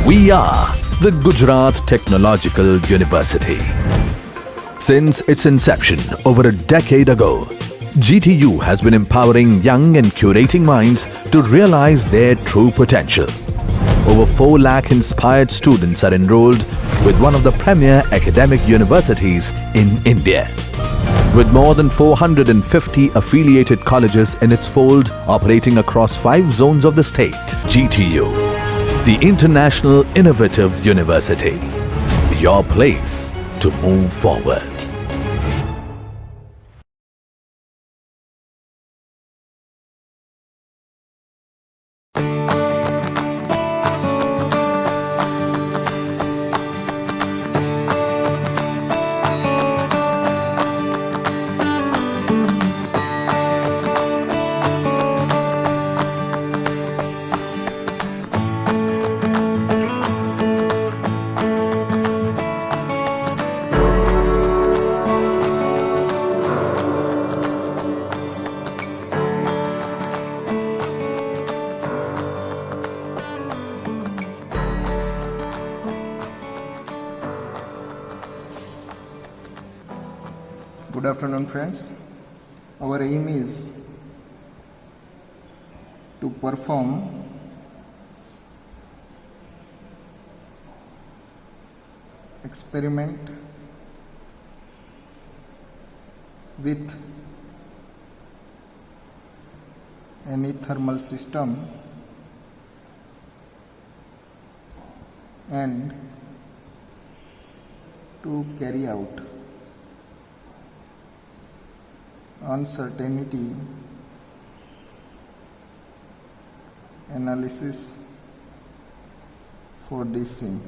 We are the Gujarat Technological University. Since its inception over a decade ago, GTU has been empowering young and curating minds to realize their true potential. Over 4 lakh inspired students are enrolled with one of the premier academic universities in India. With more than 450 affiliated colleges in its fold operating across 5 zones of the state, GTU, the International Innovative University, your place to move forward. Good afternoon, friends. Our aim is to perform experiment with any thermal system and to carry out uncertainty analysis for this scene.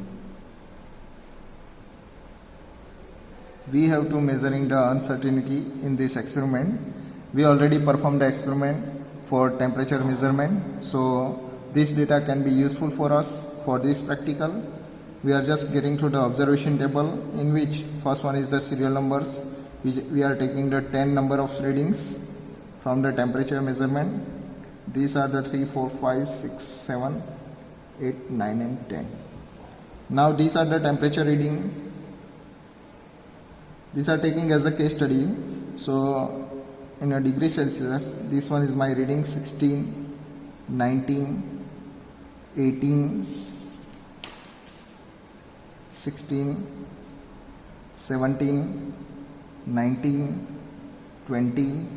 We have to measuring the uncertainty in this experiment. We already performed the experiment for temperature measurement, so this data can be useful for us for this practical. We are just getting through the observation table, in which first one is the serial numbers. We are taking the 10 number of readings from the temperature measurement. These are the 3, 4, 5, 6, 7, 8, 9 and 10. Now these are the temperature reading. These are taking as a case study. So in a degree Celsius, this one is my reading 16, 19, 18, 16, 17, 19, 20,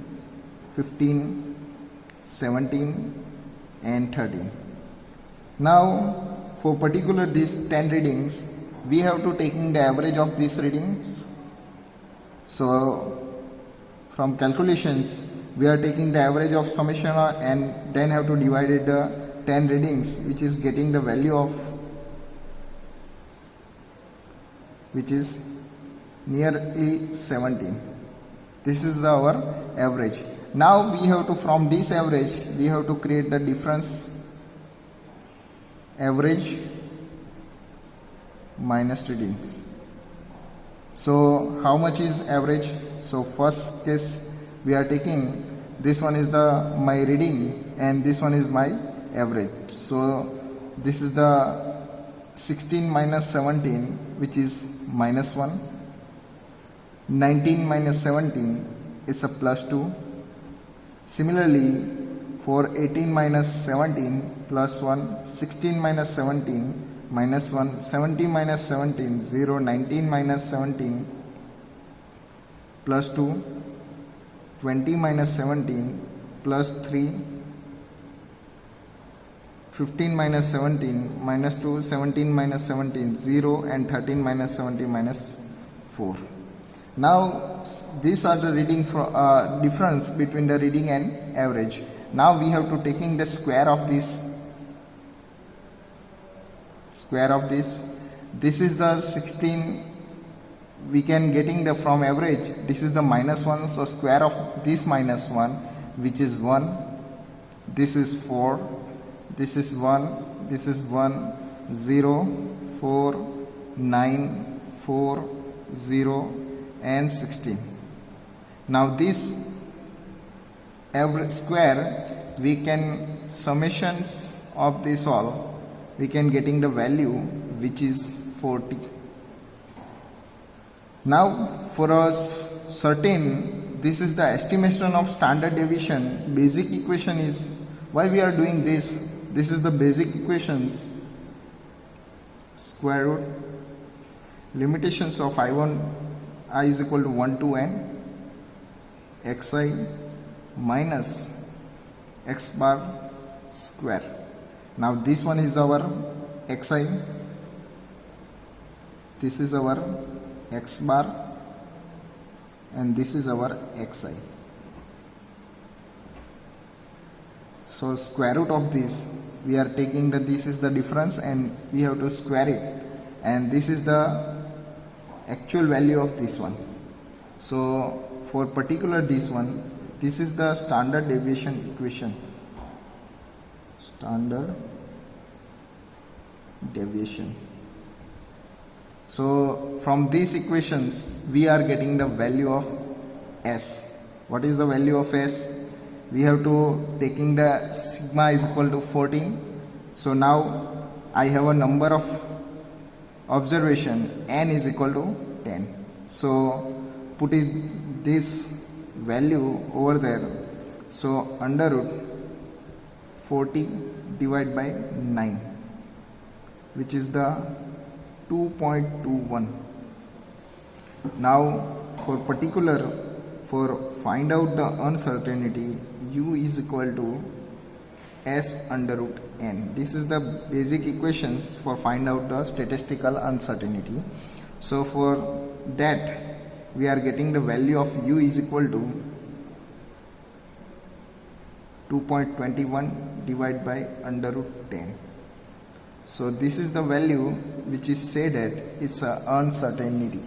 15, 17 and 13. Now for particular these 10 readings, we have to taking the average of these readings. So from calculations, we are taking the average of summation and then have to divide it the 10 readings, which is getting the value of, which is nearly 17. This is our average. Now we have to, from this average, we have to create the difference average minus readings. So how much is average? So first case we are taking, this one is the my reading and this one is my average. So this is the 16 minus 17, which is minus 1. 19 minus 17 is a plus 2. Similarly, for 18 minus 17 plus 1, 16 minus 17 minus 1, 17 minus 17, 0, 19 minus 17 plus 2, 20 minus 17 plus 3, 15 minus 17 minus 2, 17 minus 17, 0 and 13 minus 17 minus 4. Now these are the reading for difference between the reading and average. Now we have to taking the square of this. This is the 16. We can getting the from average. This is the minus 1. So square of this minus 1, which is 1. This is 4. This is 1. This is 1. 0, 4, 9, 4, 0. And 16. Now this average square, we can summations of this all we can getting the value which is 40. Now for a certain, this is the estimation of standard deviation. Basic equation is, why we are doing this is the basic equations. Square root limitations of I is equal to 1 to n xi minus x bar square. Now this one is our xi, this is our x bar, and this is our xi. So square root of this, we are taking this is the difference and we have to square it, and this is the actual value of this one. So for particular this one, this is the standard deviation equation. Standard deviation. So from these equations we are getting the value of S. What is the value of S? We have to taking the sigma is equal to 14. So now I have a number of observation, n is equal to 10. So put it this value over there. So under root 40 divided by 9, which is the 2.21. Now for find out the uncertainty, u is equal to s under root n. This is the basic equations for find out the statistical uncertainty. So for that we are getting the value of u is equal to 2.21 divided by under root 10. So this is the value which is said that it's a uncertainty.